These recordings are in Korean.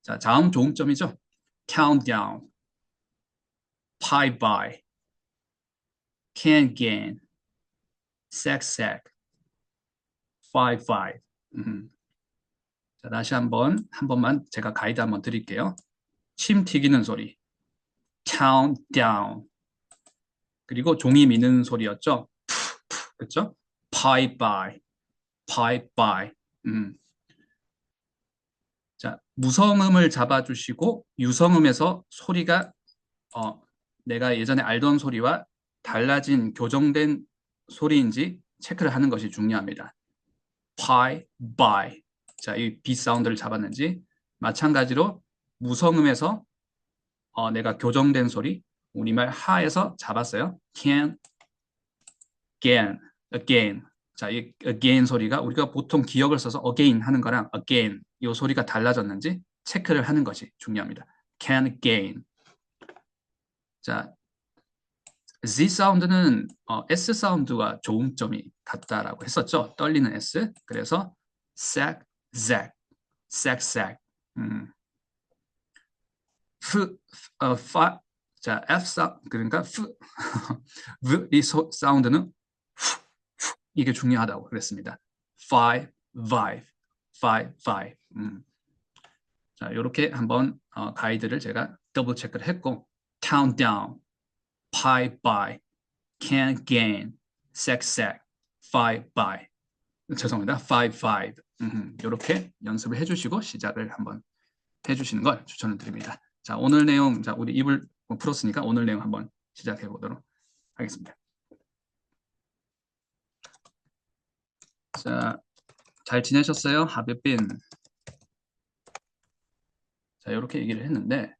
자, 다음 조음점이죠. countdown, pie by, can gain, sack sack, five five. 자, 다시 한 번만 제가 가이드 한번 드릴게요. 침 튀기는 소리, countdown. 그리고 종이 미는 소리였죠. 그렇죠? pie by, pie by. 자, 무성음을 잡아주시고 유성음에서 소리가 내가 예전에 알던 소리와 달라진 교정된 소리인지 체크를 하는 것이 중요합니다. pie, by. 자, 이 B 사운드를 잡았는지 마찬가지로 무성음에서 내가 교정된 소리 우리말 하에서 잡았어요. can, again, again. 자, 이 again 소리가 우리가 보통 기억을 써서 again 하는 거랑 again 이 소리가 달라졌는지 체크를 하는 것이 중요합니다. can again. 자, Z 사운드는 S 사운드와 조음점이 같다라고 했었죠. 떨리는 S. 그래서 sack, zack, sack, sack. 자, F 그러니까 V 이 사운드는 이게 중요하다고 그랬습니다. five, five, five, five. 자, 이렇게 한번 가이드를 제가 더블 체크를 했고, countdown, pie by, can gain, sack sack, five by. 죄송합니다. five five. 이렇게 연습을 해주시고 시작을 한번 해주시는 걸 추천을 드립니다. 자, 오늘 내용, 자, 우리 입을 풀었으니까 오늘 내용 한번 시작해 보도록 하겠습니다. 자, 잘 지내셨어요? Have you been? 자, 이렇게 얘기를 했는데,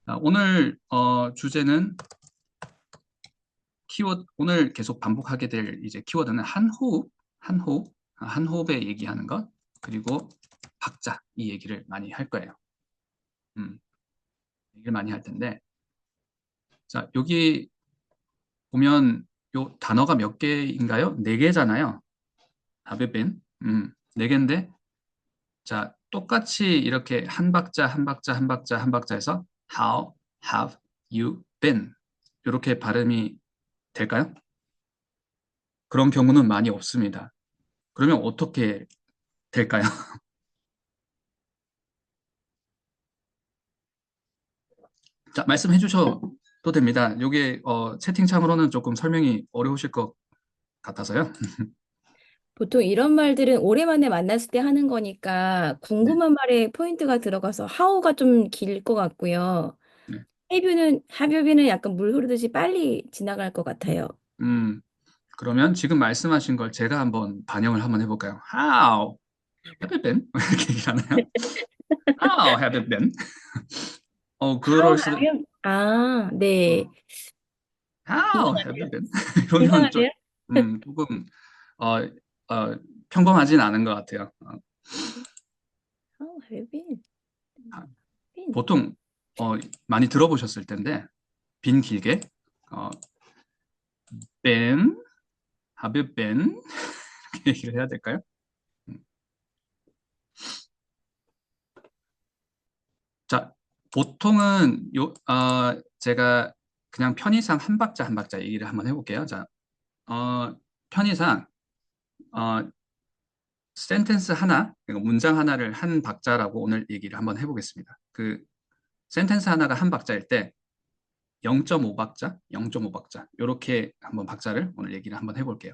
자, 오늘 주제는 키워드, 오늘 계속 반복하게 될 이제 키워드는 한 호흡에 얘기하는 것, 그리고 박자, 이 얘기를 많이 할 거예요. 얘기를 많이 할 텐데, 자, 여기 보면 요 단어가 몇 개인가요? 네 개잖아요. Have you been? 네 개인데, 자, 똑같이 이렇게 한 박자, 한 박자, 한 박자, 한 박자에서 How have you been? 이렇게 발음이 될까요? 그런 경우는 많이 없습니다. 그러면 어떻게 될까요? 자, 말씀해 주셔도 됩니다. 이게 채팅창으로는 조금 설명이 어려우실 것 같아서요. 보통 이런 말들은 오랜만에 만났을 때 하는 거니까 네, 궁금한 말에 포인트가 들어가서 how가 좀 길 것 같고요. 네. have you는 약간 물 흐르듯이 빨리 지나갈 것 같아요. 음, 그러면 지금 말씀하신 걸 제가 한번 반영을 한번 해볼까요? How have you been? 이렇게 얘기하나요? How have you been? how 그럴 수도, have you? 아, 네. 어, How have you 이상하네요. been? 이러면 좀, 이상하네요. 조금, 어, 평범하진 않은 것 같아요. How have you 아, been? 보통, 많이 들어보셨을 텐데, 빈 길게, 어, been, have you been? 이렇게 얘기를 해야 될까요? 음. 자, 보통은 제가 그냥 편의상 한 박자 한 박자 얘기를 한번 해볼게요. 자, 편의상, 어, 센텐스 하나, 그러니까 문장 하나를 한 박자라고 오늘 얘기를 한번 해보겠습니다. 그 센텐스 하나가 한 박자일 때 0.5박자, 0.5박자 이렇게 한번 박자를 오늘 얘기를 한번 해볼게요.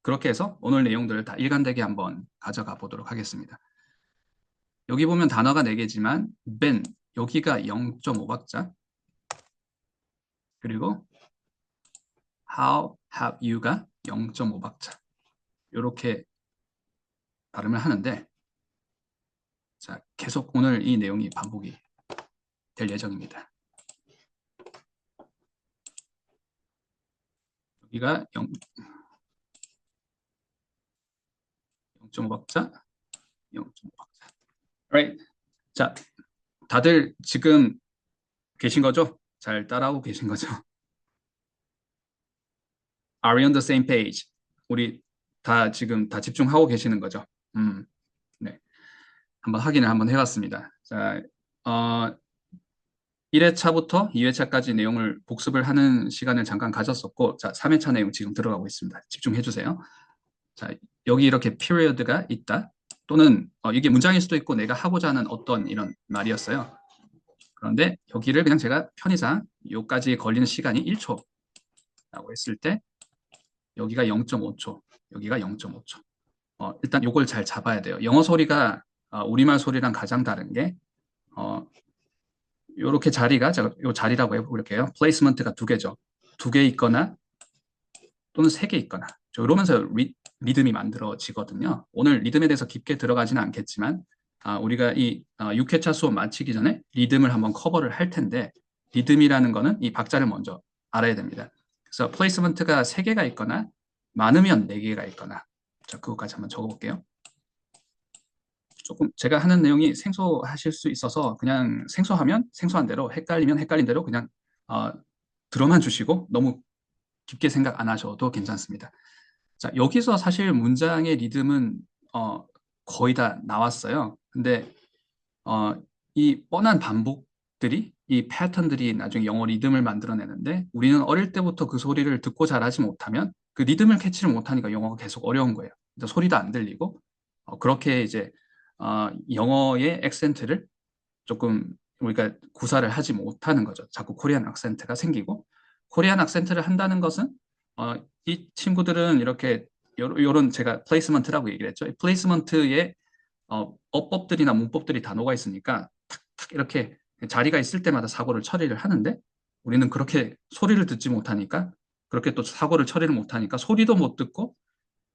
그렇게 해서 오늘 내용들을 다 일관되게 한번 가져가 보도록 하겠습니다. 여기 보면 단어가 4개지만 been 여기가 0.5박자 그리고 how have you가 0.5박자 이렇게 발음을 하는데 자, 계속 오늘 이 내용이 반복이 될 예정입니다. 여기가 0.5박자, 0.5박자. Right. 자, 다들 지금 계신 거죠? 잘 따라오고 계신 거죠? Are we on the same page? 우리 다 지금 다 집중하고 계시는 거죠? 네. 한번 확인을 한번 해봤습니다. 자, 1회차부터 2회차까지 내용을 복습을 하는 시간을 잠깐 가졌었고, 자, 3회차 내용 지금 들어가고 있습니다. 집중해 주세요. 자, 여기 이렇게 period가 있다. 또는 이게 문장일 수도 있고 내가 하고자 하는 어떤 이런 말이었어요. 그런데 여기를 그냥 제가 편의상 요까지 걸리는 시간이 1초라고 했을 때 여기가 0.5초, 여기가 0.5초. 일단 요걸 잘 잡아야 돼요. 영어 소리가 우리말 소리랑 가장 다른 게 요렇게 자리가 제가 요 자리라고 해볼게요. 플레이스먼트가 두 개죠. 두 개 있거나 또는 세 개 있거나. 이러면서 리듬이 만들어지거든요. 오늘 리듬에 대해서 깊게 들어가지는 않겠지만 우리가 이 6회차 수업 마치기 전에 리듬을 한번 커버를 할 텐데 리듬이라는 거는 이 박자를 먼저 알아야 됩니다. 그래서 플레이스먼트가 세 개가 있거나 많으면 네 개가 있거나 자, 그것까지 한번 적어볼게요. 조금 제가 하는 내용이 생소하실 수 있어서 그냥 생소하면 생소한 대로 헷갈리면 헷갈린 대로 그냥 들어만 주시고 너무 깊게 생각 안 하셔도 괜찮습니다. 자, 여기서 사실 문장의 리듬은 거의 다 나왔어요. 근데 이 뻔한 반복들이 이 패턴들이 나중에 영어 리듬을 만들어내는데 우리는 어릴 때부터 그 소리를 듣고 자라지 못하면 그 리듬을 캐치를 못하니까 영어가 계속 어려운 거예요. 소리도 안 들리고 그렇게 이제 영어의 액센트를 조금 우리가 구사를 하지 못하는 거죠. 자꾸 코리안 악센트가 생기고 코리안 악센트를 한다는 것은 이 친구들은 이렇게 요런 제가 플레이스먼트라고 얘기를 했죠. 플레이스먼트에 어법들이나 문법들이 다 녹아 있으니까 탁탁 이렇게 자리가 있을 때마다 사고를 처리를 하는데 우리는 그렇게 소리를 듣지 못하니까 그렇게 또 사고를 처리를 못하니까 소리도 못 듣고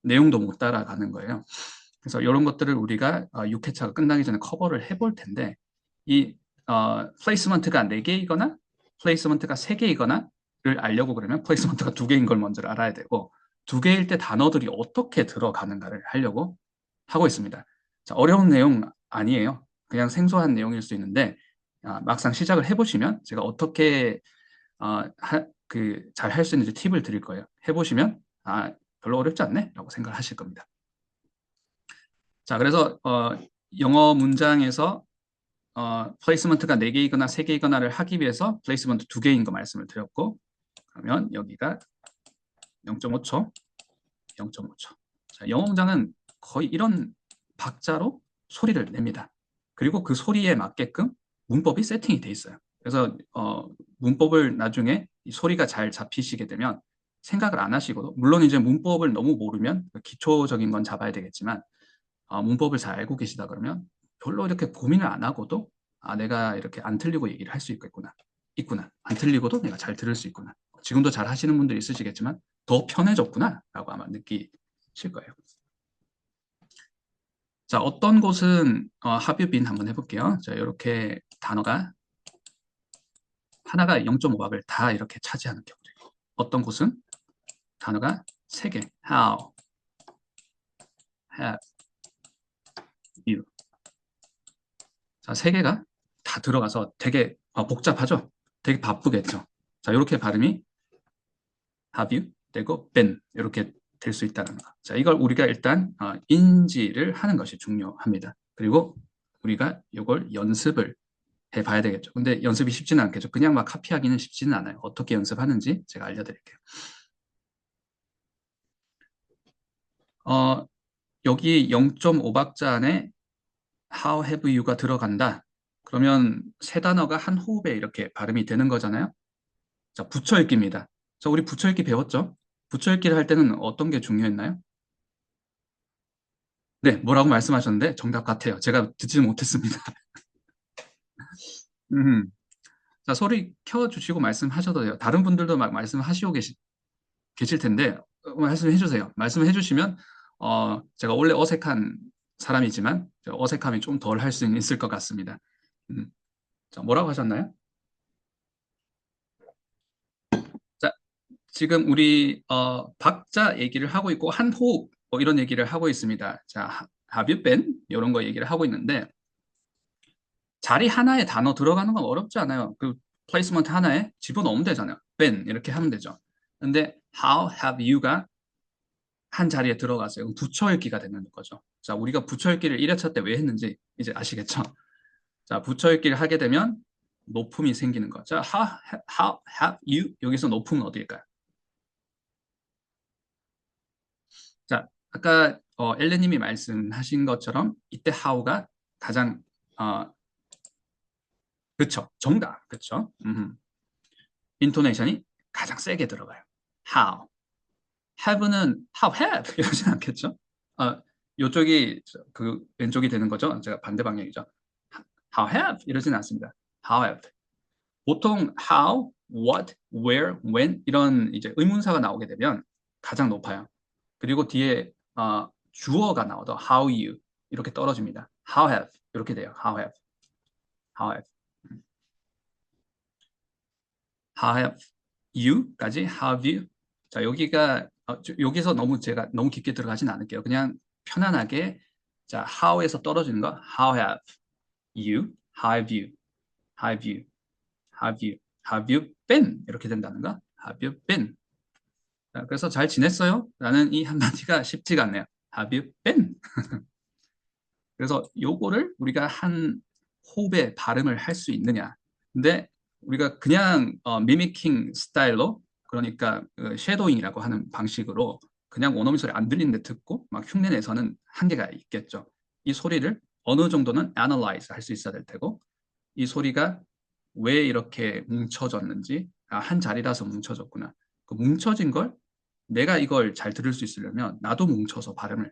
내용도 못 따라가는 거예요. 그래서 이런 것들을 우리가 6회차가 끝나기 전에 커버를 해볼 텐데 이 플레이스먼트가 4개이거나 플레이스먼트가 3개이거나를 알려고 그러면 플레이스먼트가 2개인 걸 먼저 알아야 되고 2개일 때 단어들이 어떻게 들어가는가를 하려고 하고 있습니다. 자, 어려운 내용 아니에요. 그냥 생소한 내용일 수 있는데 막상 시작을 해보시면 제가 어떻게 잘 할 수 있는지 팁을 드릴 거예요. 해보시면 별로 어렵지 않네? 라고 생각을 하실 겁니다. 자, 그래서 영어 문장에서 플레이스먼트가 4개이거나 3개이거나를 하기 위해서 플레이스먼트 2개인 거 말씀을 드렸고 그러면 여기가 0.5초, 0.5초. 자, 영어 문장은 거의 이런 박자로 소리를 냅니다. 그리고 그 소리에 맞게끔 문법이 세팅이 돼 있어요. 그래서 문법을 나중에 이 소리가 잘 잡히시게 되면 생각을 안 하시고도 물론 이제 문법을 너무 모르면 기초적인 건 잡아야 되겠지만 문법을 잘 알고 계시다 그러면 별로 이렇게 고민을 안 하고도 내가 이렇게 안 틀리고 얘기를 할 수 있겠구나. 안 틀리고도 내가 잘 들을 수 있구나. 지금도 잘 하시는 분들이 있으시겠지만 더 편해졌구나 라고 아마 느끼실 거예요. 자, 어떤 곳은 have you been 한번 해볼게요. 자, 이렇게 단어가 하나가 0.5박을 다 이렇게 차지하는 경우도 있고 어떤 곳은 단어가 3개 how, have you 자, 3개가 다 들어가서 되게 복잡하죠? 되게 바쁘겠죠? 자, 이렇게 발음이 have you 되고 been 이렇게 될 수 있다는 거. 자, 이걸 우리가 일단 인지를 하는 것이 중요합니다. 그리고 우리가 이걸 연습을 해봐야 되겠죠. 근데 연습이 쉽지는 않겠죠. 그냥 막 카피하기는 쉽지는 않아요. 어떻게 연습하는지 제가 알려드릴게요. 여기 0.5박자 안에 how have you가 들어간다. 그러면 세 단어가 한 호흡에 이렇게 발음이 되는 거잖아요. 자, 붙여읽기입니다. 자, 우리 붙여읽기 배웠죠? 붙여읽기를 할 때는 어떤 게 중요했나요? 네, 뭐라고 말씀하셨는데 정답 같아요. 제가 듣지 못했습니다. 자, 소리 켜주시고 말씀하셔도 돼요. 다른 분들도 막 말씀하시고 계실 텐데 말씀해 주세요. 말씀해 주시면 제가 원래 어색한 사람이지만 어색함이 좀 덜 할 수 있을 것 같습니다. 자, 뭐라고 하셨나요? 자, 지금 우리 박자 얘기를 하고 있고 한 호흡 뭐 이런 얘기를 하고 있습니다. 자, have you been? 이런 거 얘기를 하고 있는데 자리 하나에 단어 들어가는 건 어렵지 않아요. 그 플레이스먼트 하나에 집어넣으면 되잖아요. been 이렇게 하면 되죠. 근데 how have you가 한 자리에 들어가서요. 붙여 읽기가 되는 거죠. 자, 우리가 붙여읽기를 1회차 때 왜 했는지 이제 아시겠죠? 자, 붙여읽기를 하게 되면 높음이 생기는 거. 자, how have you? 여기서 높음은 어디일까요? 자, 아까 엘레님이 말씀하신 것처럼 이때 how가 가장 그쵸, 정답, 그쵸? 인토네이션이 가장 세게 들어가요. how. have는 how have 이러진 않겠죠? 요쪽이 그 왼쪽이 되는 거죠. 제가 반대 방향이죠. how have 이러진 않습니다. how have. 보통 how, what, where, when 이런 이제 의문사가 나오게 되면 가장 높아요. 그리고 뒤에 주어가 나오더 how you 이렇게 떨어집니다. how have 이렇게 돼요. how have, how have, how have you까지 how have you. 자, 여기가 여기서 너무 제가 너무 깊게 들어가진 않을게요. 그냥 편안하게 자 how에서 떨어지는 거 how have you, how have you, how have you, how have you, how have you been 이렇게 된다는 거 have you been. 자, 그래서 잘 지냈어요? 라는 이 한마디가 쉽지가 않네요. Have you been? 그래서 요거를 우리가 한 호흡의 발음을 할 수 있느냐. 근데 우리가 그냥 미미킹 스타일로 그러니까 쉐도잉이라고 하는 방식으로 그냥 원어민 소리 안 들리는데 듣고 막 흉내 내서는 한계가 있겠죠. 이 소리를 어느 정도는 analyze 할 수 있어야 될 테고 이 소리가 왜 이렇게 뭉쳐졌는지 한 자리라서 뭉쳐졌구나. 그 뭉쳐진 걸 내가 이걸 잘 들을 수 있으려면 나도 뭉쳐서 발음을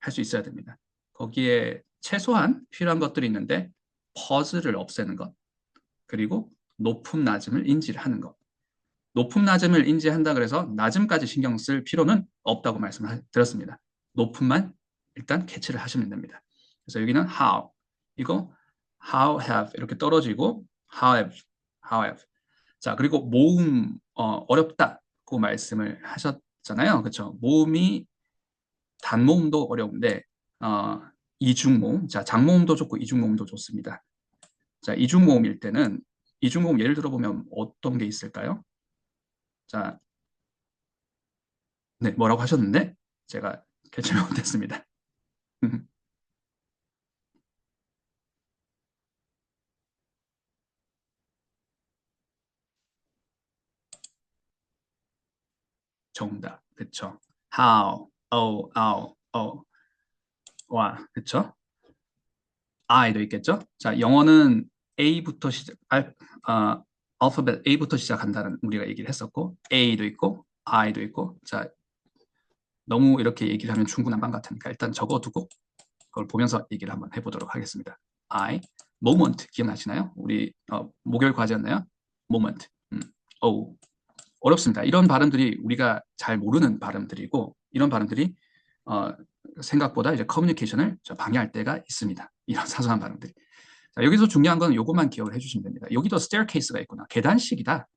할 수 있어야 됩니다. 거기에 최소한 필요한 것들이 있는데 퍼즐을 없애는 것 그리고 높음 낮음을 인지를 하는 것. 높음 낮음을 인지한다 그래서 낮음까지 신경 쓸 필요는 없다고 말씀을 드렸습니다. 높음만 일단 캐치를 하시면 됩니다. 그래서 여기는 how 이거 how have 이렇게 떨어지고 how have 자 그리고 모음 어렵다고 말씀을 하셨잖아요. 그렇죠? 모음이 단모음도 어려운데 이중모음, 자 장모음도 좋고 이중모음도 좋습니다. 자 이중모음일 때는 이중모음 예를 들어보면 어떤 게 있을까요? 자, 네 뭐라고 하셨는데 제가 캐치를 못했습니다. 정답, 그쵸? How, oh, oh, oh, 와, 그쵸? I도 있겠죠? 자, 영어는 A부터 알파벳 A부터 시작한다는 우리가 얘기를 했었고, A도 있고, I도 있고, 자, 너무 이렇게 얘기를 하면 충분한 것 같으니까 일단 적어두고 그걸 보면서 얘기를 한번 해보도록 하겠습니다. moment 기억나시나요? 우리 목요일 과제였나요? moment. oh, 어렵습니다. 이런 발음들이 우리가 잘 모르는 발음들이고 이런 발음들이 어, 생각보다 이제 커뮤니케이션을 방해할 때가 있습니다. 이런 사소한 발음들이. 자, 여기서 중요한 건 이것만 기억을 해주시면 됩니다. 여기도 staircase가 있구나. 계단식이다.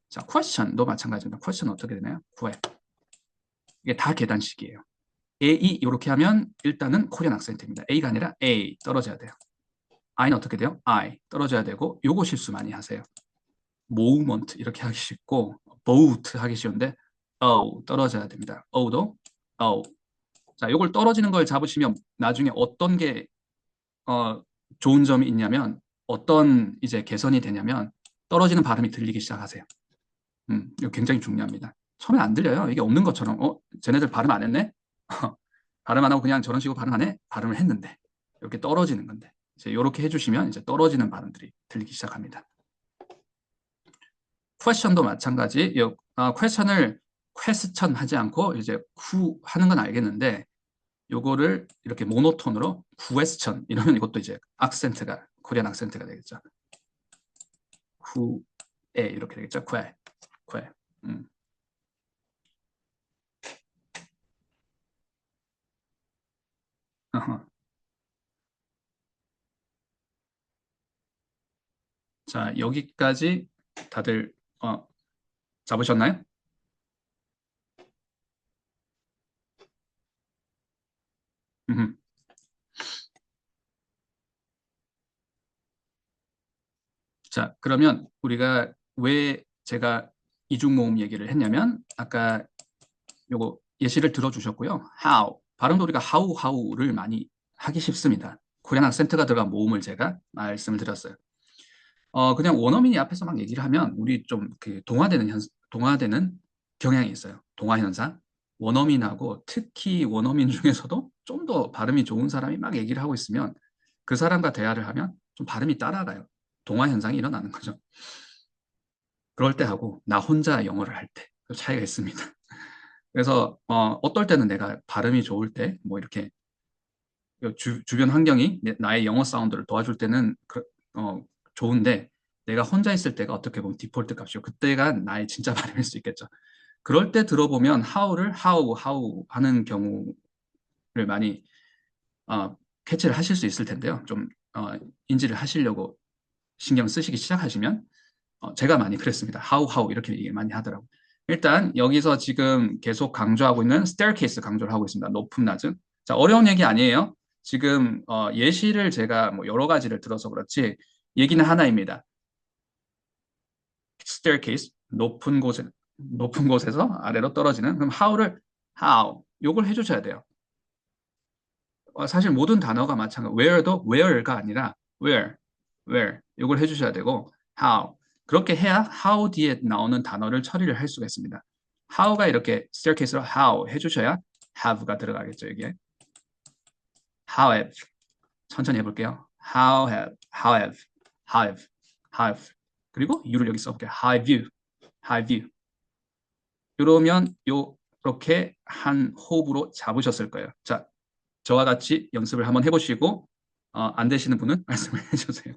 자, question도 마찬가지입니다. question 어떻게 되나요? 구해. 이게 다 계단식이에요. A, E 이렇게 하면 일단은 코리안 악센트입니다. A가 아니라 A 떨어져야 돼요. I는 어떻게 돼요? I 떨어져야 되고 요거 실수 많이 하세요. movement 이렇게 하기 쉽고 boat 하기 쉬운데 O 떨어져야 됩니다. O도 O. 자, 요걸 떨어지는 걸 잡으시면 나중에 어떤 게 좋은 점이 있냐면 어떤 이제 개선이 되냐면 떨어지는 발음이 들리기 시작하세요. 이거 굉장히 중요합니다. 처음에 안 들려요. 이게 없는 것처럼 쟤네들 발음 안 했네? 발음 안 하고 그냥 저런 식으로 발음 안 해? 발음을 했는데 이렇게 떨어지는 건데 이제 이렇게 해주시면 이제 떨어지는 발음들이 들리기 시작합니다. question도 마찬가지. question을 question 하지 않고 이제 who 하는 건 알겠는데 요거를 이렇게 모노톤으로 question 이러면 이것도 이제 악센트가 코리안 악센트가 되겠죠. who에 이렇게 되겠죠. que. 자, 여기까지 다들 잡으셨나요? 자, 그러면 우리가 왜 제가 이중모음 얘기를 했냐면 아까 요거 예시를 들어주셨고요. how 발음도 우리가 하우를 많이 하기 쉽습니다. 코리안 악센트가 들어간 모음을 제가 말씀을 드렸어요. 그냥 원어민이 앞에서 막 얘기를 하면 우리 좀 그 동화되는 경향이 있어요. 동화 현상. 원어민하고 특히 원어민 중에서도 좀 더 발음이 좋은 사람이 막 얘기를 하고 있으면 그 사람과 대화를 하면 좀 발음이 따라가요. 동화 현상이 일어나는 거죠. 그럴 때 하고 나 혼자 영어를 할 때 차이가 있습니다. 그래서 어떨 때는 내가 발음이 좋을 때 뭐 이렇게 주변 환경이 나의 영어 사운드를 도와줄 때는 좋은데 내가 혼자 있을 때가 어떻게 보면 디폴트 값이고 그때가 나의 진짜 발음일 수 있겠죠. 그럴 때 들어보면 how를 how 하는 경우를 많이 캐치를 하실 수 있을 텐데요. 좀 인지를 하시려고 신경 쓰시기 시작하시면 제가 많이 그랬습니다. how 이렇게 얘기를 많이 하더라고요. 일단 여기서 지금 계속 강조하고 있는 staircase 강조를 하고 있습니다. 높음 낮음. 자, 어려운 얘기 아니에요. 지금 예시를 제가 뭐 여러 가지를 들어서 그렇지 얘기는 하나입니다. staircase 높은 곳에서 아래로 떨어지는 그럼 how 요걸 해주셔야 돼요. 사실 모든 단어가 마찬가지. where도 where가 아니라 where 요걸 해주셔야 되고 how 그렇게 해야 how 뒤에 나오는 단어를 처리를 할 수가 있습니다. how가 이렇게 staircase로 how 해주셔야 have가 들어가겠죠. 여기에 how have 천천히 해볼게요. how have 그리고 you를 여기 써볼게요. have you 이러면 요렇게 한 호흡으로 잡으셨을 거예요. 자, 저와 같이 연습을 한번 해보시고 안 되시는 분은 말씀을 해주세요.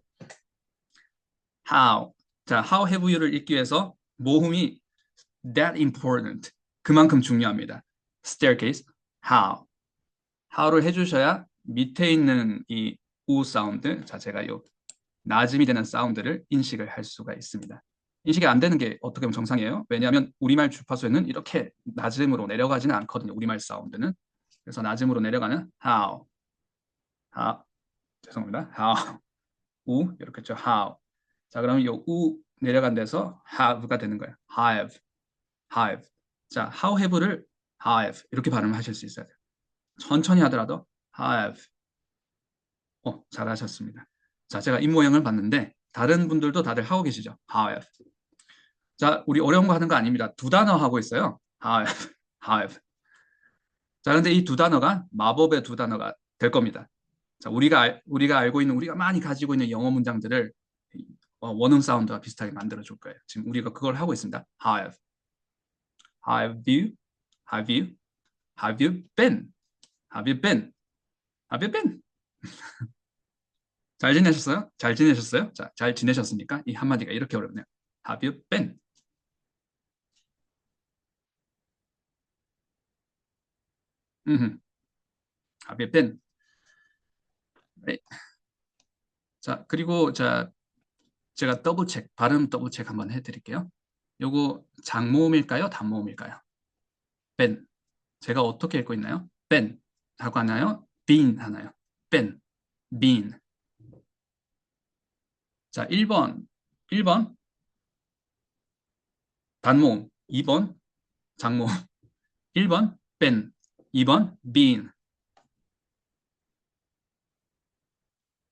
How. 자, how have you를 읽기 위해서 모음이 that important. 그만큼 중요합니다. staircase, how. how를 해주셔야 밑에 있는 이 우 사운드, 자, 제가 요 낮음이 되는 사운드를 인식을 할 수가 있습니다. 인식이 안 되는 게 어떻게 보면 정상이에요. 왜냐하면 우리말 주파수에는 이렇게 낮음으로 내려가지는 않거든요. 우리말 사운드는. 그래서 낮음으로 내려가는 how. 죄송합니다. how. 우 이렇게 죠. how. 자, 그러면 이 우 내려간 데서 have가 되는 거예요. have. 자, how have를 have 이렇게 발음하실 수 있어야 돼요. 천천히 하더라도 have. 잘하셨습니다. 자, 제가 입 모양을 봤는데 다른 분들도 다들 하고 계시죠? have. 자, 우리 어려운 거 하는 거 아닙니다. 두 단어 하고 있어요. have. 자, 근데 이 두 단어가 마법의 두 단어가 될 겁니다. 자, 우리가 알고 있는 우리가 많이 가지고 있는 영어 문장들을 원음 사운드와 비슷하게 만들어 줄 거예요. 지금 우리가 그걸 하고 있습니다. have you, have you, have you been, have you been, have you been. 잘 지내셨어요? 잘 지내셨어요? 자, 잘 지내셨습니까? 이 한마디가 이렇게 어렵네요. Have you been? Have you been? 네. 자, 그리고 제가 발음 더블 체크 한번 해드릴게요. 요거 장모음일까요? 단모음일까요? been. 제가 어떻게 읽고 있나요? been 하고 하나요? been 하나요? been. 자, 1번 단모음, 2번 장모음, 1번 been, 2번 been.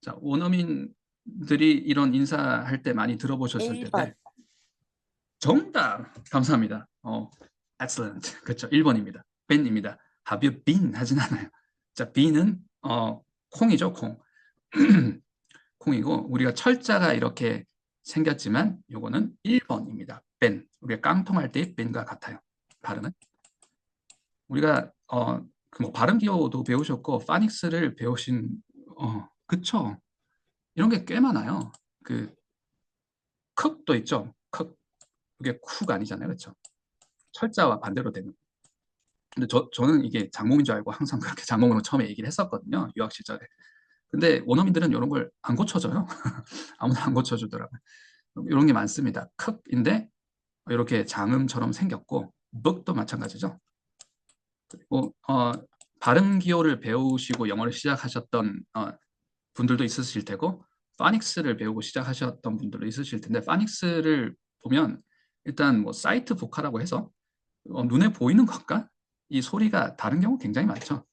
자, 원어민들이 이런 인사할 때 많이 들어보셨을 1번. 텐데 정답! 감사합니다. excellent. 그렇죠. 1번입니다. ben입니다. Have you been? 하진 않아요. 자, be는 콩이죠, 콩. 콩이고 우리가 철자가 이렇게 생겼지만 요거는 1번입니다. ben. 우리가 깡통할 때의 ben과 같아요. 발음은. 우리가 그뭐 발음 기호도 배우셨고 파닉스를 배우신 그쵸? 이런 게 꽤 많아요. 그 컥도 있죠. 컥. 그게 쿡 아니잖아요. 그렇죠? 철자와 반대로 되는. 근데 저는 이게 장몽인 줄 알고 항상 그렇게 장몽으로 처음에 얘기를 했었거든요. 유학 시절에. 근데 원어민들은 이런 걸 안 고쳐줘요. 아무도 안 고쳐주더라고요. 이런 게 많습니다. 컥인데 이렇게 장음처럼 생겼고 북도 마찬가지죠. 그리고 발음 기호를 배우시고 영어를 시작하셨던 분들도 있으실 테고 파닉스를 배우고 시작하셨던 분들도 있으실 텐데 파닉스를 보면 일단 뭐 사이트 보카라고 해서 눈에 보이는 것과 이 소리가 다른 경우 굉장히 많죠.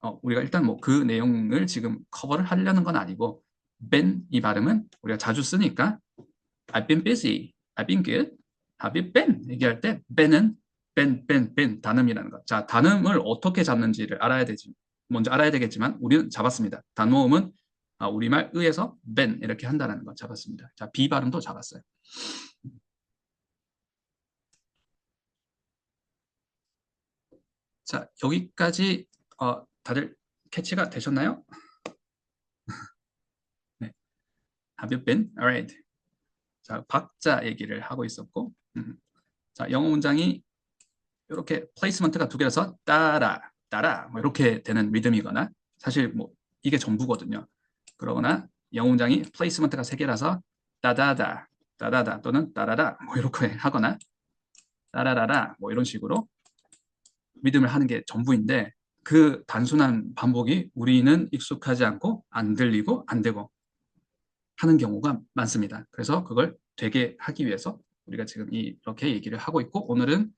우리가 일단 뭐 그 내용을 지금 커버를 하려는 건 아니고 been 이 발음은 우리가 자주 쓰니까 I've been busy, I've been good, have you been 얘기할 때 been은 been 단음이라는 것. 자, 단음을 어떻게 잡는지를 알아야 되지. 먼저 알아야 되겠지만 우리는 잡았습니다. 단모음은 우리말 의에서 been 이렇게 한다는 것 잡았습니다. 자, B 발음도 잡았어요. 자, 여기까지 다들 캐치가 되셨나요? 네. Have you been? Alright. 자, 박자 얘기를 하고 있었고, 자, 영어 문장이 이렇게 플레이스먼트가 두 개라서 따라, 따라 뭐 이렇게 되는 리듬이거나 사실 뭐 이게 전부거든요. 그러거나 영어 문장이 플레이스먼트가 세 개라서 따다다, 따다다 또는 따라라 뭐 이렇게 하거나 따라라라 뭐 이런 식으로 리듬을 하는 게 전부인데 그 단순한 반복이 우리는 익숙하지 않고 안 들리고 안 되고 하는 경우가 많습니다. 그래서 그걸 되게 하기 위해서 우리가 지금 이렇게 얘기를 하고 있고 오늘은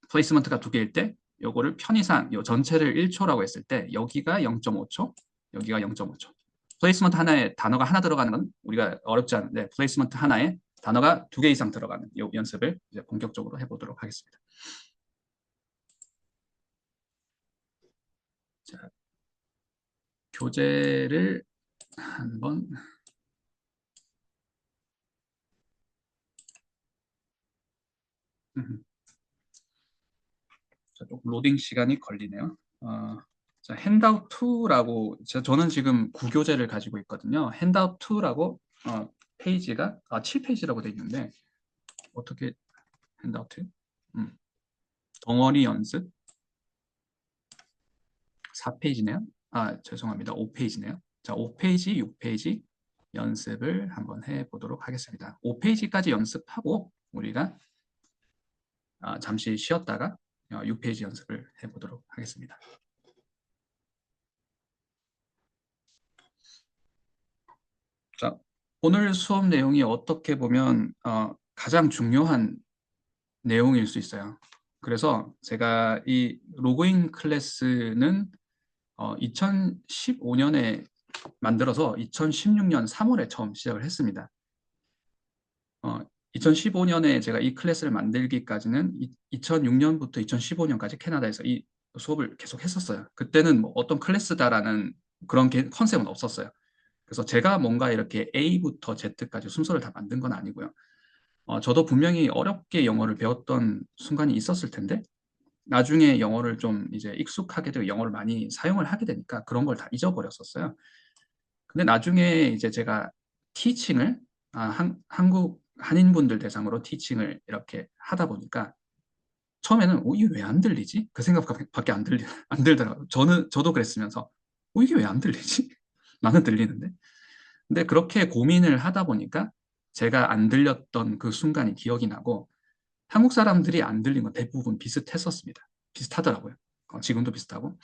플레이스먼트가 두 개일 때 요거를 편의상 요 전체를 1초라고 했을 때 여기가 0.5초, 여기가 0.5초. 플레이스먼트 하나에 단어가 하나 들어가는 건 우리가 어렵지 않은데 플레이스먼트 하나에 단어가 두 개 이상 들어가는 이 연습을 이제 본격적으로 해보도록 하겠습니다. 자, 교재를 한번 자, 조금 로딩 시간이 걸리네요. 자, 핸드아웃 2라고 저는 지금 구교재를 가지고 있거든요. 핸드아웃 2라고 페이지가 7페이지라고 되어 있는데 어떻게 핸드아웃? 덩어리 연습 4페이지네요. 죄송합니다. 5페이지네요. 자, 5페이지, 6페이지 연습을 한번 해보도록 하겠습니다. 5페이지까지 연습하고 우리가 잠시 쉬었다가 6페이지 연습을 해보도록 하겠습니다. 자, 오늘 수업 내용이 어떻게 보면 가장 중요한 내용일 수 있어요. 그래서 제가 이 로그인 클래스는 2015년에 만들어서 2016년 3월에 처음 시작을 했습니다. 2015년에 제가 이 클래스를 만들기까지는 2006년부터 2015년까지 캐나다에서 이 수업을 계속 했었어요. 그때는 뭐 어떤 클래스다라는 그런 컨셉은 없었어요. 그래서 제가 뭔가 이렇게 A부터 Z까지 순서를 다 만든 건 아니고요. 저도 분명히 어렵게 영어를 배웠던 순간이 있었을 텐데 나중에 영어를 좀 이제 익숙하게 되고 영어를 많이 사용을 하게 되니까 그런 걸 다 잊어버렸었어요. 근데 나중에 이제 제가 티칭을 한국 한인분들 대상으로 티칭을 이렇게 하다 보니까 처음에는 이게 왜 안 들리지? 그 생각밖에 안 들더라고요. 저도 그랬으면서 이게 왜 안 들리지? 나는 들리는데. 근데 그렇게 고민을 하다 보니까 제가 안 들렸던 그 순간이 기억이 나고 한국 사람들이 안 들린 건 대부분 비슷했었습니다. 비슷하더라고요. 지금도 비슷하고.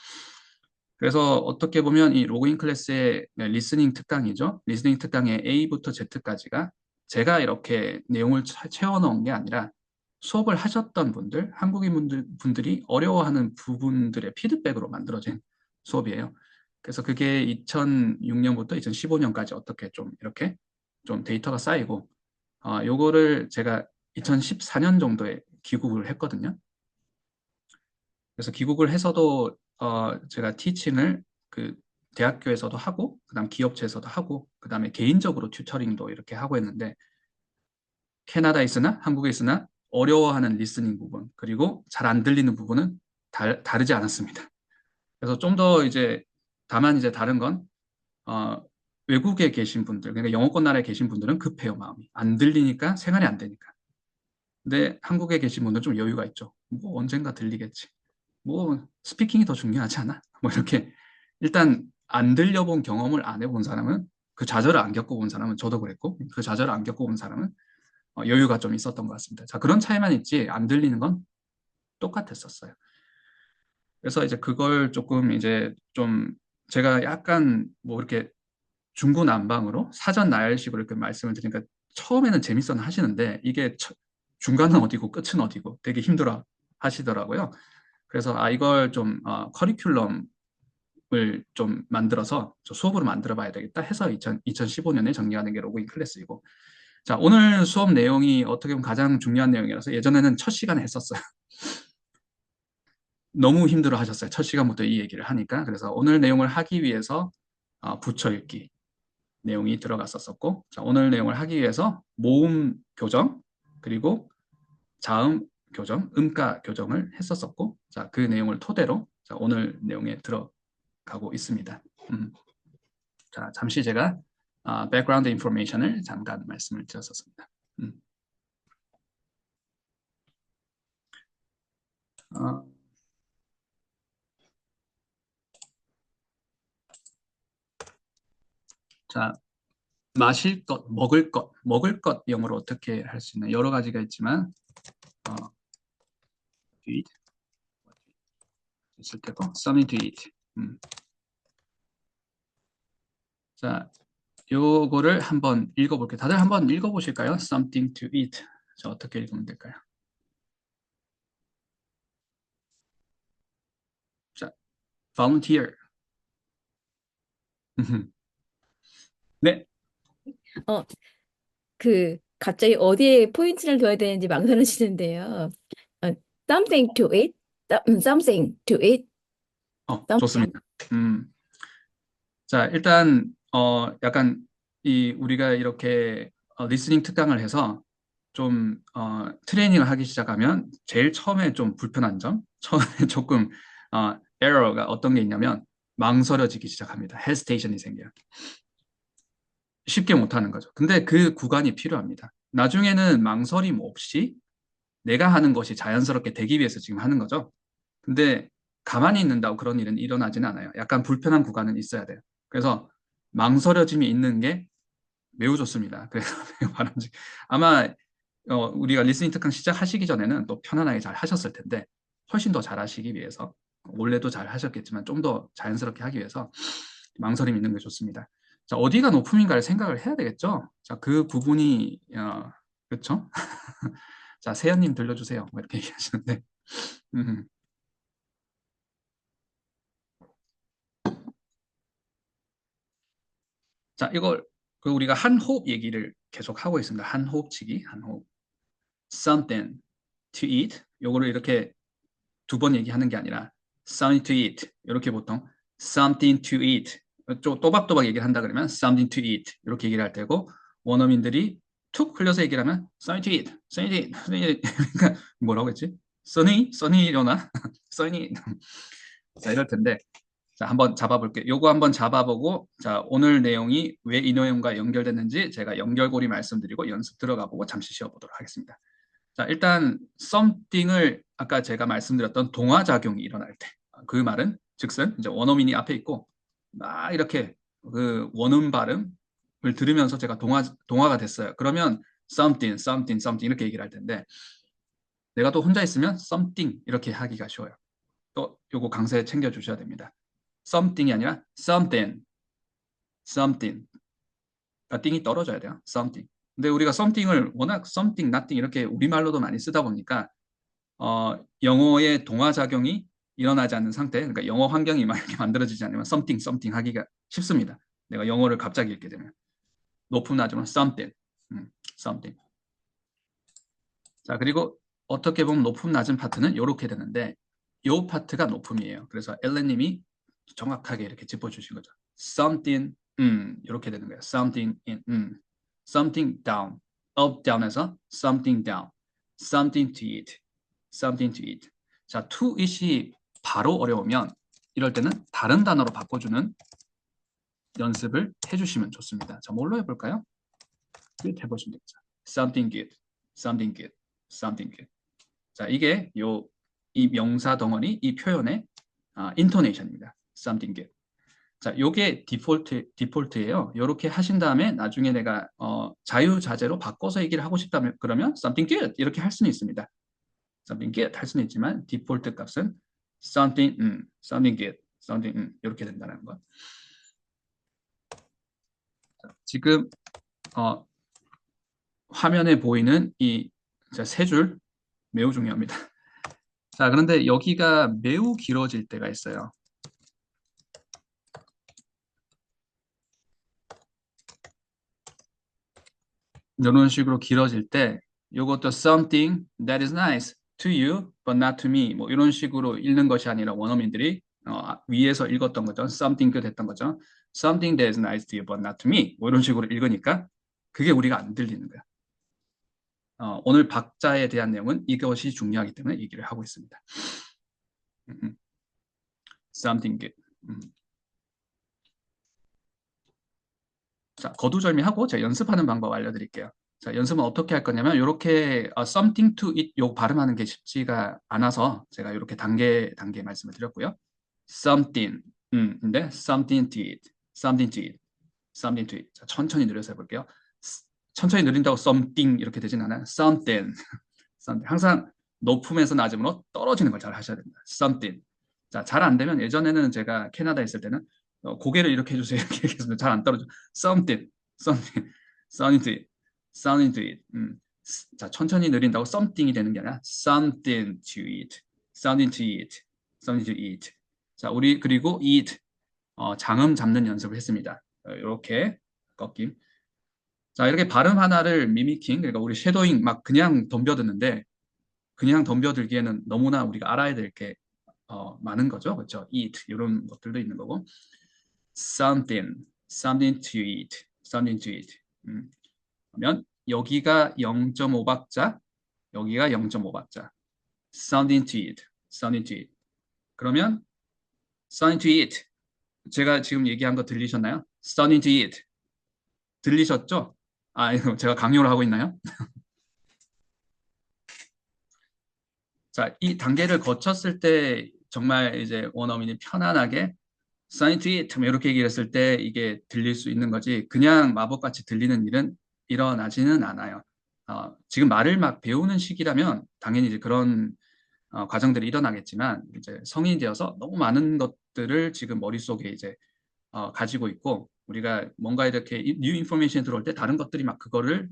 그래서 어떻게 보면 이 로그인 클래스의 리스닝 특강이죠. 리스닝 특강의 A부터 Z까지가 제가 이렇게 내용을 채워 넣은 게 아니라 수업을 하셨던 분들, 분들이 어려워하는 부분들의 피드백으로 만들어진 수업이에요. 그래서 그게 2006년부터 2015년까지 어떻게 좀 이렇게 좀 데이터가 쌓이고, 요거를 제가 2014년 정도에 귀국을 했거든요. 그래서 귀국을 해서도 제가 티칭을 그 대학교에서도 하고, 그다음 기업체에서도 하고, 그다음에 개인적으로 튜터링도 이렇게 하고 했는데 캐나다에 있으나 한국에 있으나 어려워하는 리스닝 부분 그리고 잘 안 들리는 부분은 다르지 않았습니다. 그래서 좀 더 이제 다만 이제 다른 건 외국에 계신 분들, 그러니까 영어권 나라에 계신 분들은 급해요, 마음이. 안 들리니까 생활이 안 되니까. 근데 한국에 계신 분들은 좀 여유가 있죠. 뭐 언젠가 들리겠지. 뭐 스피킹이 더 중요하지 않아? 뭐 이렇게 일단 안 들려본 경험을 안 해본 사람은 그 좌절을 안 겪어본 사람은 저도 그랬고 그 좌절을 안 겪어본 사람은 여유가 좀 있었던 것 같습니다. 자, 그런 차이만 있지 안 들리는 건 똑같았었어요. 그래서 이제 그걸 조금 이제 좀 제가 약간 뭐 이렇게 중구난방으로 사전 나열식으로 이렇게 말씀을 드리니까 처음에는 재밌어 하시는데 이게 중간은 어디고 끝은 어디고 되게 힘들어 하시더라고요. 그래서 이걸 좀 커리큘럼 좀 만들어서 수업으로 만들어 봐야 되겠다 해서 2015년에 정리하는 게 로그인 클래스이고. 자, 오늘 수업 내용이 어떻게 보면 가장 중요한 내용이라서 예전에는 첫 시간에 했었어요. 너무 힘들어 하셨어요. 첫 시간부터 이 얘기를 하니까. 그래서 오늘 내용을 하기 위해서 붙여 읽기 내용이 들어갔었고, 자, 오늘 내용을 하기 위해서 모음 교정, 그리고 자음 교정, 음가 교정을 했었었고, 자, 그 내용을 토대로 자, 오늘 내용에 들어가고 있습니다. 자, 잠시 제가 백그라운드 인포메이션을 잠깐 말씀을 드렸었습니다. 어, 자, 마실 것, 먹을 것 영어로 어떻게 할 수 있나 여러 가지가 있지만 어, to eat 있을 테고 something to eat. 자, 요거를 한번 읽어볼게요. 다들 한번 읽어보실까요? Something to eat. 자, 어떻게 읽으면 될까요? 자, volunteer. 네, 어, 갑자기 어디에 포인트를 둬야 되는지 망설여지는데요. 어, something to eat, something to eat, something. 좋습니다. 자, 일단 약간 우리가 이렇게 리스닝 특강을 해서 좀 트레이닝을 하기 시작하면 제일 처음에 좀 불편한 점, 처음에 조금 에러가 어떤 게 있냐면 망설여지기 시작합니다. 헤스테이션이 생겨요. 쉽게 못하는 거죠. 근데 그 구간이 필요합니다. 나중에는 망설임 없이 내가 하는 것이 자연스럽게 되기 위해서 지금 하는 거죠. 근데 가만히 있는다고 그런 일은 일어나지는 않아요. 약간 불편한 구간은 있어야 돼요. 그래서 망설여짐이 있는 게 매우 좋습니다. 그래서 매우 바람직. 아마 우리가 리스닝 특강 시작하시기 전에는 또 편안하게 잘 하셨을 텐데 훨씬 더 잘하시기 위해서 원래도 잘 하셨겠지만 좀 더 자연스럽게 하기 위해서 망설임 있는 게 좋습니다. 자, 어디가 높음인가를 생각을 해야 되겠죠. 자, 그 부분이 그렇죠? 자, 세연님 들려주세요. 뭐 이렇게 얘기하시는데 음. 자, 이걸 우리가 한 호흡 얘기를 계속 하고 있습니다. 한 호흡치기, 한 호흡. Something to eat. 요거를 이렇게 두 번 얘기하는 게 아니라 something to eat. 이렇게 보통 something to eat. 좀 또박또박 얘기를 한다 그러면 something to eat. 이렇게 얘기를 할 때고 원어민들이 툭 흘려서 얘기를 하면 something to eat, something to eat, something to eat. 그러니까 뭐라고 했지? 써니 일어나? 써니. 자, 이럴 텐데 자, 한번 잡아볼게요. 요거 한번 잡아보고, 자, 오늘 내용이 왜 이 내용과 연결됐는지 제가 연결고리 말씀드리고 연습 들어가 보고 잠시 쉬어보도록 하겠습니다. 자, 일단 something을 아까 제가 말씀드렸던 동화작용이 일어날 때, 그 말은 즉슨 이제 원어민이 앞에 있고 막 이렇게 그 원음 발음을 들으면서 제가 동화가 됐어요. 그러면 something, something, something 이렇게 얘기를 할 텐데 내가 또 혼자 있으면 something 이렇게 하기가 쉬워요. 또 요거 강세 챙겨 주셔야 됩니다. something이 아니라 something, something. 그러니까 띵이 떨어져야 돼요. something. 근데 우리가 something을 워낙 something, nothing 이렇게 우리말로도 많이 쓰다 보니까 영어의 동화작용이 일어나지 않는 상태, 그러니까 영어 환경이 막 이렇게 만들어지지 않으면 something, something 하기가 쉽습니다. 내가 영어를 갑자기 읽게 되면 높은 낮으면 something, something. 자, 그리고 어떻게 보면 높음 낮은 파트는 이렇게 되는데 이 파트가 높음이에요. 그래서 엘렌님이 정확하게 이렇게 짚어주신 거죠. something, 이렇게 되는 거예요. something in, something down, up, down에서 something down, something to eat, something to eat. 자, to eat이 바로 어려우면 이럴 때는 다른 단어로 바꿔주는 연습을 해주시면 좋습니다. 자, 뭘로 해볼까요? good 해보시면 되겠죠. something good, something good, something good. 자, 이게 이 명사 덩어리, 이 표현의 인토네이션입니다. something good. 자, 요게 디폴트예요. 이렇게 하신 다음에 나중에 내가 자유자재로 바꿔서 얘기를 하고 싶다면 그러면 something good 이렇게 할 수는 있습니다. something good 할 수는 있지만 디폴트 값은 something, something good, something, 이렇게 된다는 거. 자, 지금 화면에 보이는 이 세 줄 매우 중요합니다. 자, 그런데 여기가 매우 길어질 때가 있어요. 이런 식으로 길어질 때 이것도 something that is nice to you but not to me 뭐 이런 식으로 읽는 것이 아니라 원어민들이 위에서 읽었던 거죠. something good 했던 거죠. something that is nice to you but not to me 뭐 이런 식으로 읽으니까 그게 우리가 안 들리는 거야. 오늘 박자에 대한 내용은 이것이 중요하기 때문에 얘기를 하고 있습니다. something good. 자, 거두절미하고 제가 연습하는 방법 알려드릴게요. 자, 연습은 어떻게 할 거냐면 이렇게 something to it 요 발음하는 게 쉽지가 않아서 제가 이렇게 단계 말씀을 드렸고요. something 근데 something to it, something to it, something to it. 자, 천천히 느려서 해볼게요. 천천히 느린다고 something 이렇게 되진 않아요. something, something. 항상 높음에서 낮음으로 떨어지는 걸 잘 하셔야 됩니다. something. 자, 잘 안 되면 예전에는 제가 캐나다에 있을 때는 고개를 이렇게 해주세요. 이렇게 얘기했으면 잘 안 떨어져. something, something, something to it, something to it. 자, 천천히 느린다고 something이 되는 게 아니라 something to eat, something to eat, something to eat. 자, 우리 그리고 eat, 장음 잡는 연습을 했습니다. 이렇게 꺾임. 자, 이렇게 발음 하나를 미미킹, 그러니까 우리 쉐도잉 막 그냥 덤벼드는데 그냥 덤벼들기에는 너무나 우리가 알아야 될 게 많은 거죠. 그렇죠? eat 이런 것들도 있는 거고 something, something to eat, something to eat. 그러면 여기가 0.5박자, 여기가 0.5박자. something to eat, something to eat. 그러면 something to eat. 제가 지금 얘기한 거 들리셨나요? something to eat. 들리셨죠? 이거 제가 강요를 하고 있나요? 자, 이 단계를 거쳤을 때 정말 이제 원어민이 편안하게 사이언티스트 이렇게 얘기를 했을 때 이게 들릴 수 있는 거지 그냥 마법같이 들리는 일은 일어나지는 않아요. 지금 말을 막 배우는 시기라면 당연히 이제 그런 과정들이 일어나겠지만 이제 성인이 되어서 너무 많은 것들을 지금 머릿속에 이제 가지고 있고 우리가 뭔가 이렇게 뉴 인포메이션이 들어올 때 다른 것들이 막 그거를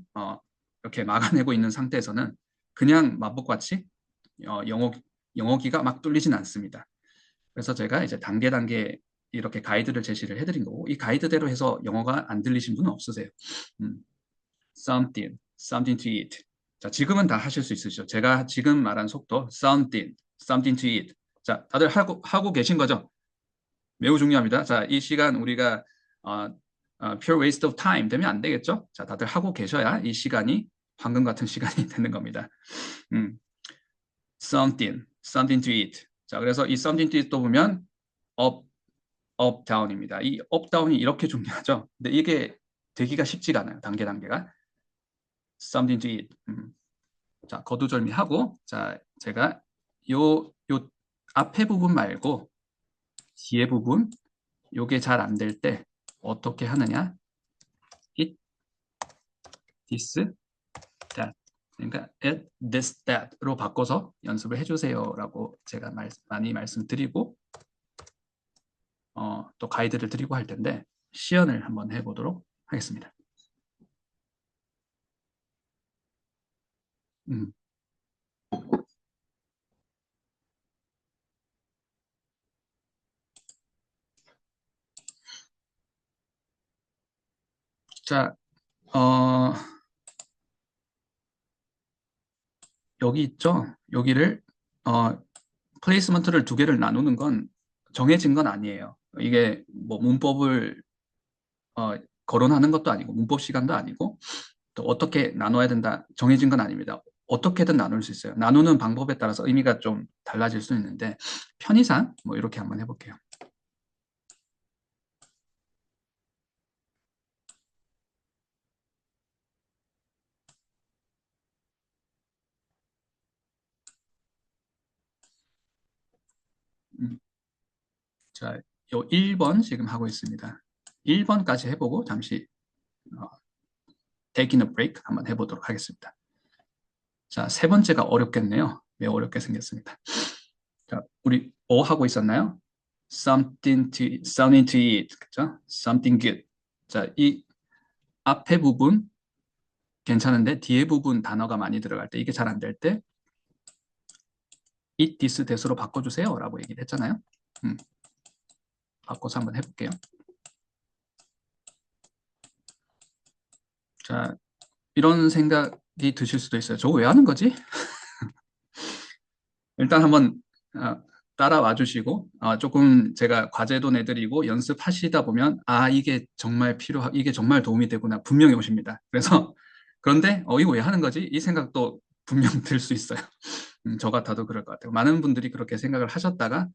이렇게 막아내고 있는 상태에서는 그냥 마법같이 영어기가 막 뚫리진 않습니다. 그래서 제가 이제 단계 이렇게 가이드를 제시를 해드린 거고 이 가이드대로 해서 영어가 안 들리신 분은 없으세요. something, something to eat. 자, 지금은 다 하실 수 있으시죠? 제가 지금 말한 속도 something, something to eat. 자, 다들 하고 계신 거죠? 매우 중요합니다. 자, 이 시간 우리가 pure waste of time 되면 안 되겠죠? 자, 다들 하고 계셔야 이 시간이 황금 같은 시간이 되는 겁니다. something, something to eat. 자, 그래서 이 something to eat도 보면 up, down입니다. 이 up, down이 이렇게 중요하죠. 근데 이게 되기가 쉽지가 않아요. 단계가. something to eat. 자, 거두절미하고 자, 제가 요 앞에 부분 말고 뒤에 부분 요게 잘 안 될 때 어떻게 하느냐? it, this, that. 그러니까 at, this, that로 바꿔서 연습을 해주세요라고 제가 많이 말씀드리고 또 가이드를 드리고 할 텐데 시연을 한번 해보도록 하겠습니다. 자, 여기 있죠? 여기를 플레이스먼트를 두 개를 나누는 건 정해진 건 아니에요. 이게 뭐 문법을 거론하는 것도 아니고 문법 시간도 아니고 또 어떻게 나눠야 된다 정해진 건 아닙니다. 어떻게든 나눌 수 있어요. 나누는 방법에 따라서 의미가 좀 달라질 수 있는데 편의상 뭐 이렇게 한번 해볼게요. 자, 요 1번 지금 하고 있습니다. 1번까지 해보고 잠시 taking a break 한번 해보도록 하겠습니다. 자, 세 번째가 어렵겠네요. 매우 어렵게 생겼습니다. 자, 우리 뭐 하고 있었나요? something to eat, 그죠? something good. 자, 이 앞에 부분 괜찮은데 뒤에 부분 단어가 많이 들어갈 때 이게 잘 안 될 때 eat this that으로 바꿔주세요 라고 얘기를 했잖아요. 바꿔서 한번 해볼게요. 자, 이런 생각이 드실 수도 있어요. 저거 왜 하는 거지? 일단 한번 어, 따라와 주시고 조금 제가 과제도 내드리고 연습하시다 보면 이게 정말 이게 정말 도움이 되구나 분명히 오십니다. 그래서 그런데 이거 왜 하는 거지? 이 생각도 분명 들 수 있어요. 저 같아도 그럴 것 같아요. 많은 분들이 그렇게 생각을 하셨다가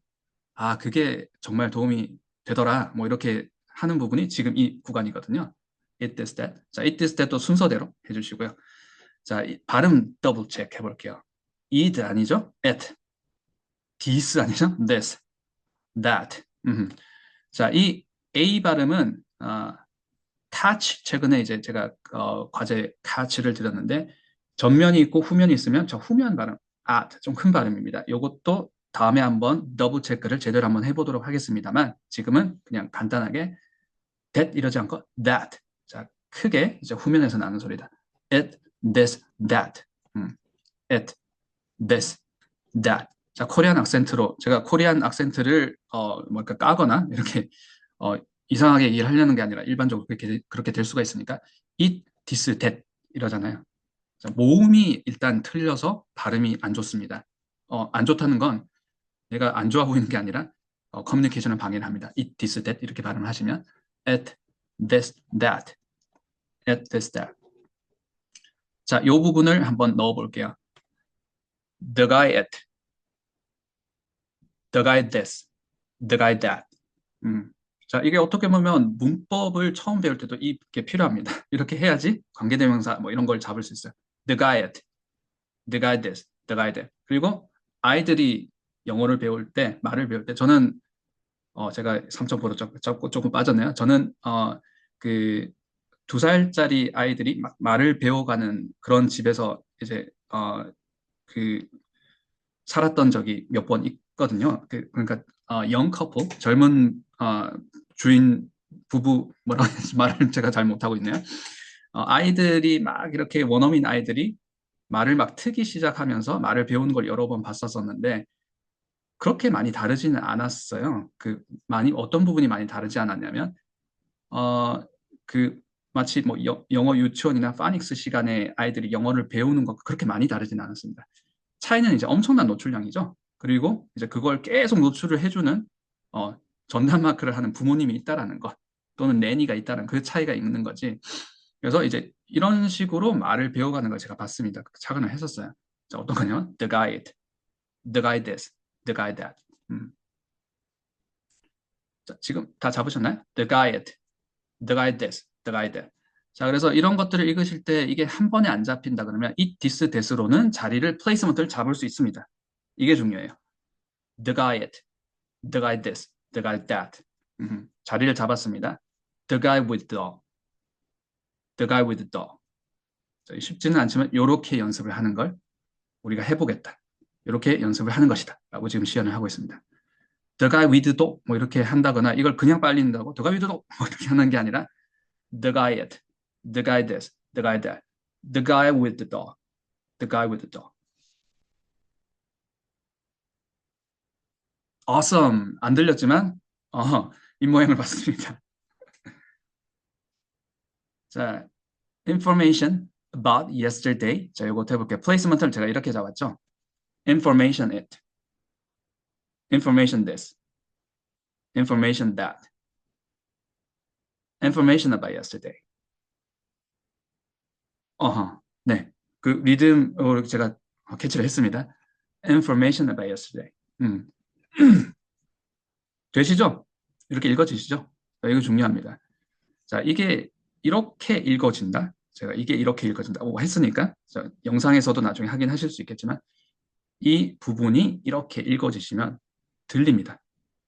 그게 정말 도움이 되더라. 뭐 이렇게 하는 부분이 지금 이 구간이거든요. It this that. 자, it this that도 순서대로 해주시고요. 자, 발음 더블 체크 해볼게요. it 아니죠? at. this 아니죠? this, that. 자, 이 A 발음은 catch 최근에 이제 제가 과제 catch를 드렸는데 전면이 있고 후면이 있으면 저 후면 발음 좀 큰 발음입니다. 이것도 다음에 한번 더블 체크를 제대로 한번 해보도록 하겠습니다만 지금은 그냥 간단하게 that 이러지 않고 that. 자, 크게 이제 후면에서 나는 소리다. it, this, that. it, this, that. 자, 코리안 악센트로 제가 코리안 악센트를 뭐랄까 까거나 이렇게 이상하게 이해를 하려는 게 아니라 일반적으로 그렇게 될 수가 있으니까 it, this, that 이러잖아요. 자, 모음이 일단 틀려서 발음이 안 좋습니다. 안 좋다는 건 내가 안 좋아 보이는 게 아니라 커뮤니케이션을 방해를 합니다. it, this, that 이렇게 발음을 하시면 at, this, that, at, this, that. 자, 이 부분을 한번 넣어볼게요. The guy at, the guy this, the guy that. 자, 이게 어떻게 보면 문법을 처음 배울 때도 이게 필요합니다. 이렇게 해야지 관계대명사 뭐 이런 걸 잡을 수 있어요. The guy at, the guy this, the guy that. 그리고 아이들이 영어를 배울 때, 말을 배울 때 저는 제가 3.5로 조금 빠졌네요. 저는 그 2살짜리 아이들이 막 말을 배워가는 그런 집에서 이제 그 살았던 적이 몇 번 있거든요. 그러니까 영 커플, 젊은 주인 부부 뭐라고 해야지 말을 제가 잘 못하고 있네요. 아이들이 막 이렇게 원어민 아이들이 말을 막 트기 시작하면서 말을 배우는 걸 여러 번 봤었었는데 그렇게 많이 다르지는 않았어요. 어떤 부분이 많이 다르지 않았냐면 어, 그 마치 뭐 영어 유치원이나 파닉스 시간에 아이들이 영어를 배우는 것 그렇게 많이 다르지는 않았습니다. 차이는 이제 엄청난 노출량이죠. 그리고 이제 그걸 계속 노출을 해주는 어, 전담 마크를 하는 부모님이 있다라는 것 또는 내니가 있다는 그 차이가 있는 거지. 그래서 이제 이런 식으로 말을 배워가는 걸 제가 봤습니다. 작은을 했었어요. 자, 어떤 거냐? The guide, the guide this, the guide that. 자, 지금 다 잡으셨나요? The guide, the guide this, the guide that. 자, 그래서 이런 것들을 읽으실 때 이게 한 번에 안 잡힌다 그러면 it, this, that으로는 자리를 플레이스먼트를 잡을 수 있습니다. 이게 중요해요. The guide, the guy this, the guy that. 자리를 잡았습니다. The guy with the guy with the. 쉽지는 않지만 이렇게 연습을 하는 걸 우리가 해보겠다. 이렇게 연습을 하는 것이다. 라고 지금 시연을 하고 있습니다. The guy with the 뭐 이렇게 한다거나 이걸 그냥 빨리 한다고 The guy with the 뭐 이렇게 하는 게 아니라 The guy at, the guy this, the guy that, the guy with the dog, the guy with the dog. Awesome. 안 들렸지만 입모양을 봤습니다. 자, information about yesterday. 자, 이거 해볼게요. placement를 제가 이렇게 잡았죠. information it, information this, information that, information about yesterday. 네. 그 리듬으로 제가 캐치를 했습니다. information about yesterday. 되시죠? 이렇게 읽어지시죠? 자, 이거 중요합니다. 자, 이게 이렇게 읽어진다. 제가 이게 이렇게 읽어진다고 했으니까 영상에서도 나중에 확인하실 수 있겠지만 이 부분이 이렇게 읽어지시면 들립니다.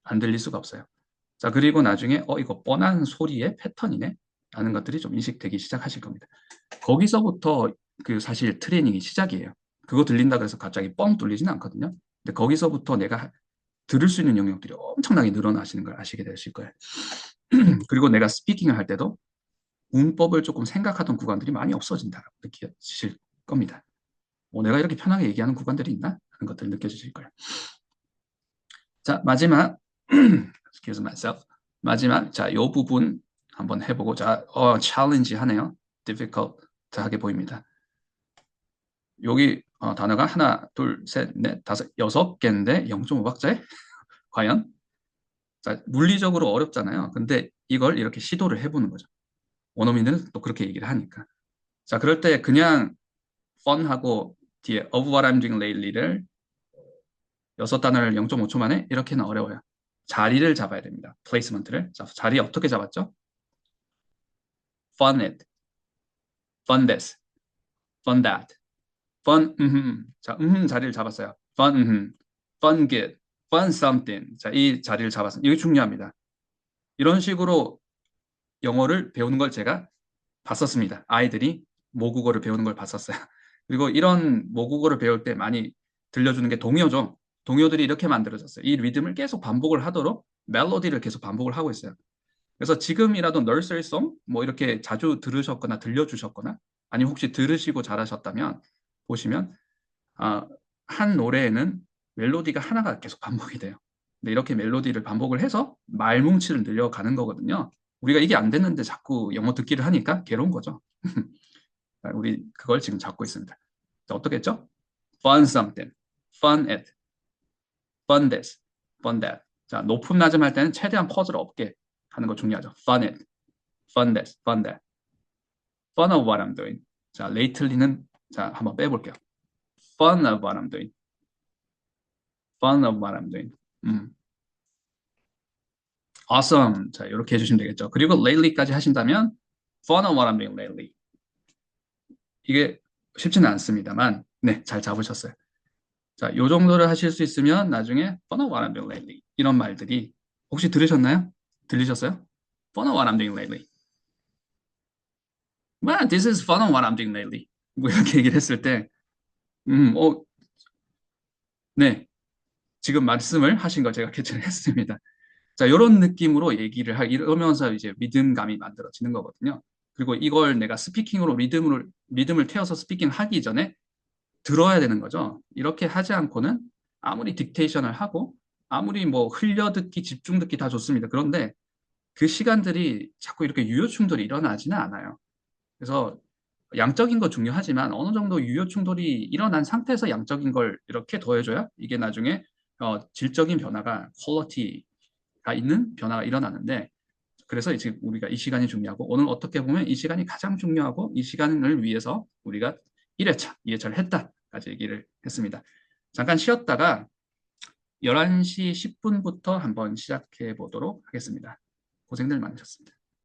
안 들릴 수가 없어요. 자, 그리고 나중에 이거 뻔한 소리의 패턴이네 라는 것들이 좀 인식되기 시작하실 겁니다. 거기서부터 사실 트레이닝이 시작이에요. 그거 들린다 그래서 갑자기 뻥 뚫리지는 않거든요. 근데 거기서부터 내가 들을 수 있는 영역들이 엄청나게 늘어나시는 걸 아시게 되실 거예요. 그리고 내가 스피킹을 할 때도 문법을 조금 생각하던 구간들이 많이 없어진다고 느끼실 겁니다. 내가 이렇게 편하게 얘기하는 구간들이 있나? 하는 것들을 느껴지실 거예요. 자, 마지막 excuse myself. 마지막 자, 요 부분 한번 해보고 자, challenge 하네요. difficult 하게 보입니다. 여기 단어가 하나, 둘, 셋, 넷, 다섯, 6개인데 0.5박자에 과연? 자, 물리적으로 어렵잖아요. 근데 이걸 이렇게 시도를 해보는 거죠. 원어민들은 또 그렇게 얘기를 하니까. 자, 그럴 때 그냥 fun하고 뒤에 of what I'm doing lately를 6단어를 0.5초 만에 이렇게는 어려워요. 자리를 잡아야 됩니다. 플레이스먼트를. 자, 자리 어떻게 잡았죠? fun it, fun this, fun that, fun, 자, 자리를 잡았어요. fun, fun get, fun something. 자, 이 자리를 잡았습니다. 이게 중요합니다. 이런 식으로 영어를 배우는 걸 제가 봤었습니다. 아이들이 모국어를 배우는 걸 봤었어요. 그리고 이런 모국어를 배울 때 많이 들려주는 게 동요죠. 동요들이 이렇게 만들어졌어요. 이 리듬을 계속 반복을 하도록 멜로디를 계속 반복을 하고 있어요. 그래서 지금이라도 널서리송 뭐 이렇게 자주 들으셨거나 들려주셨거나 아니면 혹시 들으시고 잘하셨다면 보시면 한 노래에는 멜로디가 하나가 계속 반복이 돼요. 근데 이렇게 멜로디를 반복을 해서 말뭉치를 늘려가는 거거든요. 우리가 이게 안 됐는데 자꾸 영어 듣기를 하니까 괴로운 거죠. 우리 그걸 지금 잡고 있습니다. 자, 어떻게 했죠? fun something, fun it, fun this, fun that. 자, 높음 낮음 할 때는 최대한 퍼즐 없게 하는 거 중요하죠. fun it, fun this, fun that, fun of what I'm doing. 자, lately는 자, 한번 빼볼게요. fun of what I'm doing, fun of what I'm doing. awesome. 자, 이렇게 해주시면 되겠죠. 그리고 lately까지 하신다면 fun of what I'm doing lately. 이게 쉽지는 않습니다만, 네, 잘 잡으셨어요. 자, 요 정도를 하실 수 있으면 나중에 fun of what I'm doing lately 이런 말들이 혹시 들으셨나요? 들리셨어요? fun of what I'm doing lately. Man, this is fun of what I'm doing lately. 뭐 이렇게 얘기를 했을 때, 네, 지금 말씀을 하신 걸 제가 캐치를 했습니다. 자, 이런 느낌으로 이러면서 이제 리듬감이 만들어지는 거거든요. 그리고 이걸 내가 스피킹으로 리듬을 태워서 스피킹 하기 전에 들어야 되는 거죠. 이렇게 하지 않고는 아무리 딕테이션을 하고 아무리 뭐 흘려듣기, 집중 듣기 다 좋습니다. 그런데 그 시간들이 자꾸 이렇게 유효 충돌이 일어나지는 않아요. 그래서 양적인 거 중요하지만 어느 정도 유효 충돌이 일어난 상태에서 양적인 걸 이렇게 더해줘야 이게 나중에 질적인 변화가 퀄리티가 있는 변화가 일어나는데 그래서 지금 우리가 이 시간이 중요하고 오늘 어떻게 보면 이 시간이 가장 중요하고 이 시간을 위해서 우리가 1회차, 2회차를 했다까지 얘기를 했습니다. 잠깐 쉬었다가 11시 10분부터 한번 시작해 보도록 하겠습니다. 고생들 많으셨습니다.